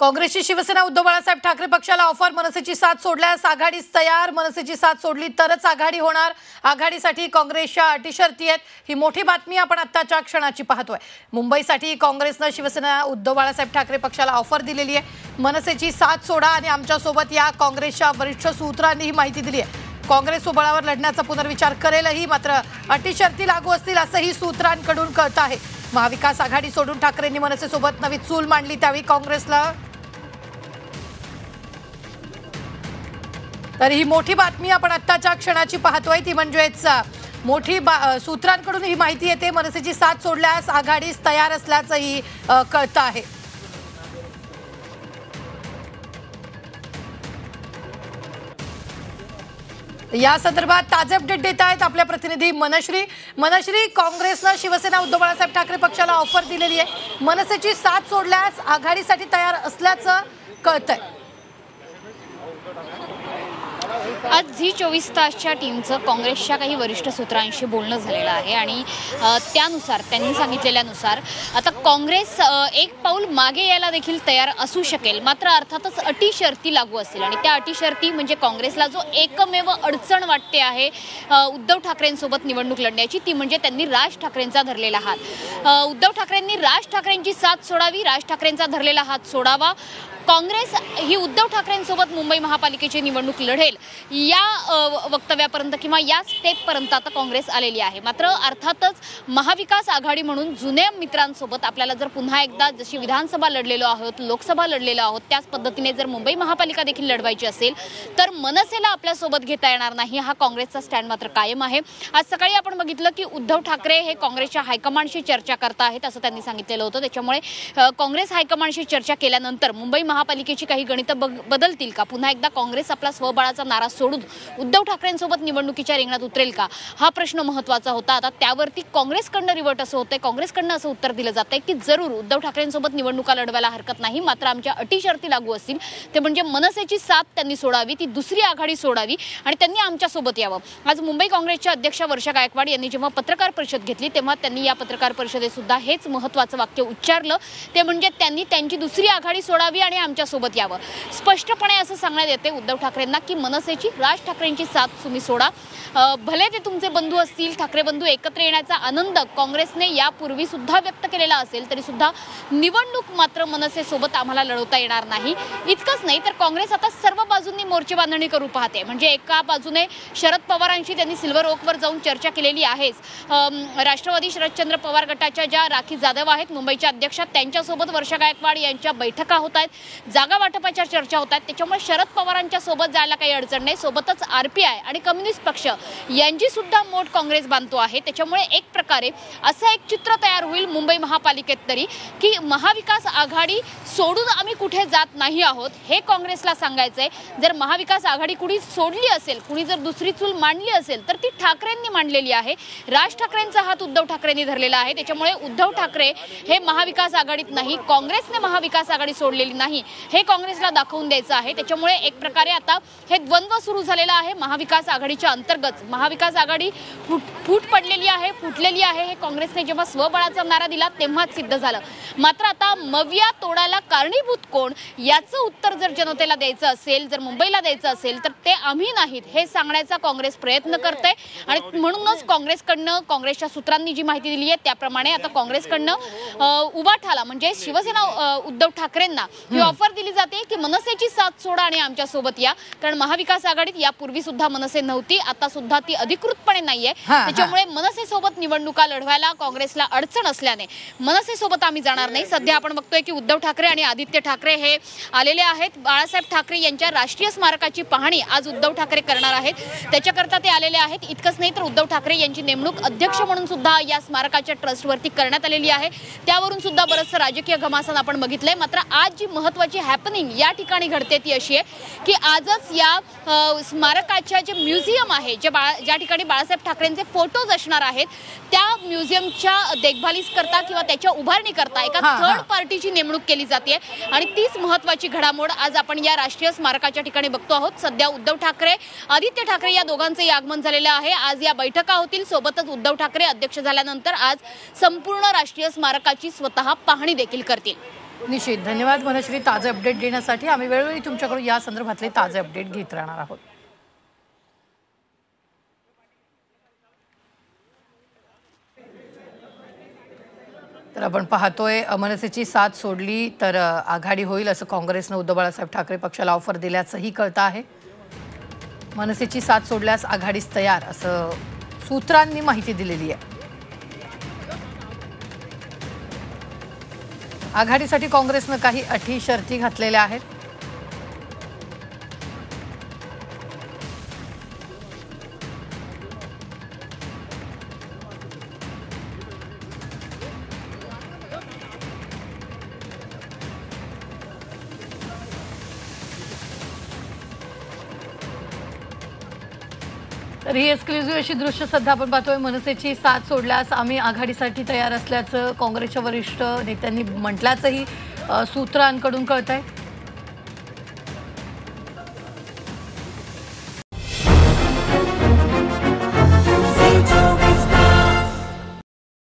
काँग्रेसची शिवसेना उद्धव बाळासाहेब ठाकरे पक्षाला ऑफर, मनसेची साथ सोडल्यास आघाडीच तयार, मनसेची साथ सोडली तरच आघाडी होणार, आघाडीसाठी काँग्रेसच्या अटी शर्ती आहेत। ही मोठी बातमी आपण आत्ताच्या क्षणाची पाहतोय। मुंबईसाठी काँग्रेसने शिवसेना उद्धव बाळासाहेब ठाकरे पक्षाला ऑफर दिलेली आहे। मनसेची साथ सोडा आणि आमच्या सोबत या, काँग्रेसच्या वरिष्ठ सूत्रांनी ही माहिती दिली आहे। काँग्रेस स्वबळावर लढण्याचा पुनर्विचार करेलही, मात्र अटी शर्ती लागू असतील असंही सूत्रांकडून कळतं आहे। महाविकास आघाडी सोडून ठाकरेंनी मनसेसोबत नवी चूल मांडली, त्यावेळी काँग्रेसला तर ही मोठी बातमी आपण आत्ताच्या क्षणाची पाहतोय, ती म्हणजेच मोठी सूत्रांकडून ही माहिती येते। मनसेची साथ सोडल्यास आघाडीस तयार असल्याचंही कळतं आहे। या संदर्भात ताजे अपडेट देत आहेत आपल्या प्रतिनिधी मनश्री। काँग्रेसने शिवसेना उद्धव बाळासाहेब ठाकरे पक्षाला ऑफर दिलेली आहे, मनसेची साथ सोडल्यास आघाडीसाठी तयार असल्याचं कळतंय। आज झी 24 तासच्या टीमचं काँग्रेसच्या काही वरिष्ठ सूत्रांशी बोलणं झालेलं आहे आणि त्यानुसार त्यांनी सांगितलेल्यानुसार आता काँग्रेस एक पाऊल मागे यायला देखील तयार असू शकेल, मात्र अर्थातच अटी शर्ती लागू असतील आणि त्या अटी शर्ती म्हणजे काँग्रेसला जो एकमेव अडचण वाटते आहे उद्धव ठाकरेंसोबत निवडणूक लढण्याची, ती म्हणजे त्यांनी राज ठाकरेंचा धरलेला हात। उद्धव ठाकरेंनी राज ठाकरेंची साथ सोडावी, राज ठाकरेंचा धरलेला हात सोडावा, काँग्रेस ही उद्धव ठाकरेंसोबत मुंबई महापालिकेची निवडणूक लढेल या वक्तव्यापर्यंत किंवा या स्टेपपर्यंत आता काँग्रेस आलेली आहे। मात्र अर्थातच महाविकास आघाडी म्हणून जुन्या मित्रांसोबत आपल्याला जर पुन्हा एकदा जशी विधानसभा लढलेलो आहोत, लोकसभा लढलेलो आहोत, त्याच पद्धतीने जर मुंबई महापालिका देखील लढवायची असेल तर मनसेला आपल्यासोबत घेता येणार नाही, हा काँग्रेसचा स्टँड मात्र कायम आहे। आज सकाळी आपण बघितलं की उद्धव ठाकरे हे काँग्रेसच्या हायकमांडशी चर्चा करत आहेत असं त्यांनी सांगितलेलं होतं। त्याच्यामुळे काँग्रेस हायकमांडशी चर्चा केल्यानंतर मुंबई महापालिकेची काही गणितं बदलतील का, पुन्हा एकदा काँग्रेस आपला स्वबळाचा नारा सोडून उद्धव ठाकरेंसोबत निवडणुकीच्या रिंगणात उतरेल का, हा प्रश्न महत्त्वाचा होता। आता त्यावरती काँग्रेसकडनं रिव्हर्ट असं होतंय, काँग्रेसकडनं असं उत्तर दिलं जातंय की जरूर उद्धव ठाकरेंसोबत निवडणुका लढवायला हरकत नाही, मात्र आमच्या अटी शर्ती लागू असतील, ते म्हणजे मनसेची साथ त्यांनी सोडावी, ती दुसरी आघाडी सोडावी आणि त्यांनी आमच्यासोबत यावं। आज मुंबई काँग्रेसच्या अध्यक्ष वर्षा गायकवाड यांनी जेव्हा पत्रकार परिषद घेतली तेव्हा त्यांनी या पत्रकार परिषदेत सुद्धा हेच महत्त्वाचं वाक्य उच्चारलं, ते म्हणजे त्यांनी त्यांची दुसरी आघाडी सोडावी आणि आमच्यासोबत यावं। स्पष्टपणे असं सांगण्यात येते उद्धव ठाकरेंना की मनसेची राज ठाकरेंची साथ तुम्ही सोडा, भले ते तुमचे बंधू असतील, ठाकरे बंधू एकत्र येण्याचा आनंद काँग्रेसने यापूर्वी सुद्धा व्यक्त केलेला असेल तरी सुद्धा निवडणूक मात्र मनसेसोबत आम्हाला लढवता येणार नाही। इतकंच नाही तर काँग्रेस आता सर्व बाजूंनी मोर्चे बांधणी करू पाहते, म्हणजे एका बाजूने शरद पवारांशी त्यांनी सिल्वर ओकवर जाऊन चर्चा केलेली आहेच, राष्ट्रवादी शरदचंद्र पवार गटाच्या ज्या राखी जाधव आहेत मुंबईच्या अध्यक्षा, त्यांच्यासोबत वर्षा गायकवाड यांच्या बैठका होत आहेत, जागा वाटपाच्या चर्चा होत आहेत, त्याच्यामुळे शरद पवारांच्या सोबत जायला काही अडचण नाही। सोबतच आरपीआय आणि कम्युनिस्ट पक्ष यांची सुद्धा मोठ काँग्रेस बांधतो आहे, त्याच्यामुळे एक प्रकारे असं एक चित्र तयार होईल मुंबई महापालिकेत तरी की महाविकास आघाडी सोडून आम्ही कुठे जात नाही आहोत हे काँग्रेसला सांगायचंय। जर महाविकास आघाडी कुणी सोडली असेल, कुणी जर दुसरी चूल मांडली असेल तर ती ठाकरेंनी मांडलेली आहे, राज ठाकरेंचा हात उद्धव ठाकरेंनी धरलेला आहे, त्याच्यामुळे उद्धव ठाकरे हे महाविकास आघाडीत नाही, काँग्रेसने महाविकास आघाडी सोडलेली नाही हे काँग्रेसला दाखवून द्यायचं आहे। त्याच्यामुळे एक प्रकारे आता हे द्वंद्व सुरू झालेला आहे महाविकास आघाडीच्या अंतर्गत। महाविकास आघाडी फूट पडलेली आहे, फुटलेली आहे, हे काँग्रेसने जेव्हा स्वबळाचा नारा दिला तेव्हाच सिद्ध झालं। मात्र आता मविया तोडायला कारणीभूत कोण याचं उत्तर जर जनतेला द्यायचं असेल, जर मुंबईला द्यायचं असेल तर ते आम्ही नाहीत हे सांगण्याचा काँग्रेस प्रयत्न करते आणि म्हणूनच काँग्रेसकडनं, काँग्रेसच्या सूत्रांनी जी माहिती दिली आहे त्याप्रमाणे आता काँग्रेसकडनं उभाठाला म्हणजे शिवसेना उद्धव ठाकरेंना ही ऑफर दिली जाते की मनसेची साथ सोडा आणि आमच्यासोबत या, कारण महाविकास आघाडीत यापूर्वी सुद्धा मनसे नव्हती, आता सुद्धा ती अधिकृतपणे नाहीये, त्याच्यामुळे मनसेसोबत निवडणुका लढवायला काँग्रेसला अडचण असल्याने मनसेसोबत आम्ही जाणार नाही। सध्या आपण बघतोय की उद्धव ठाकरे आणि आदित्य ठाकरे हे आलेले आहेत, बाळासाहेब ठाकरे यांच्या राष्ट्रीय स्मारकाची पाहणी आज उद्धव ठाकरे करणार आहेत, त्याच्याकरता ते आलेले आहेत। इतकंच नाही तर उद्धव ठाकरे यांची नेमणूक अध्यक्ष म्हणून सुद्धा या स्मारकाच्या ट्रस्टवरती करण्यात आलेली आहे, त्यावरून सुद्धा बरंचसं राजकीय घमासान आपण बघितलंय। मात्र आज जी महत्त्वाची हॅपनिंग या ठिकाणी घडते ती अशी आहे की आजच या स्मारकाच्या जे म्युझियम आहे, ज्या ठिकाणी बाळासाहेब ठाकरेंचे फोटोज असणार आहेत, त्या म्युझियमच्या देखभालीस करता किंवा त्याच्या उभारणी करता एका थर्ड पार्टीची नेमणूक केली जाते आणि तीच महत्त्वाची घडामोड आज आपण या राष्ट्रीय स्मारकाच्या ठिकाणी बघतो आहोत। सध्या उद्धव ठाकरे, आदित्य ठाकरे या दोघांचे आगमन झालेले आहे, आज या बैठका होतील, सोबतच उद्धव ठाकरे अध्यक्ष झाल्यानंतर आज संपूर्ण राष्ट्रीय स्मारकाची स्वतः पाहणी देखील करतील। निश्चित धन्यवाद मनश्री ताजे अपडेट देण्यासाठी. आम्ही वेळोवेळी तुमच्याकडून या संदर्भातले ताजे अपडेट घेत राहणार आहोत. तर आपण पाहतोय मनसेची साथ सोडली तर आघाडी होईल असं काँग्रेसनं उद्धव बाळासाहेब ठाकरे पक्षाला ऑफर दिल्याचंही कळतं आहे. मनसेची साथ सोडल्यास आघाडीस तयार असं सूत्रांनी माहिती दिलेली आहे. आघाडीसाठी काँग्रेसनं काही अटी शर्ती घातलेल्या आहेत. तर ही एक्सक्लुझिव्ह अशी दृश्य सध्या आपण पाहतोय. मनसेची साथ सोडल्यास आम्ही आघाडीसाठी तयार असल्याचं काँग्रेसच्या वरिष्ठ नेत्यांनी म्हटल्याचंही सूत्रांकडून कळतंय.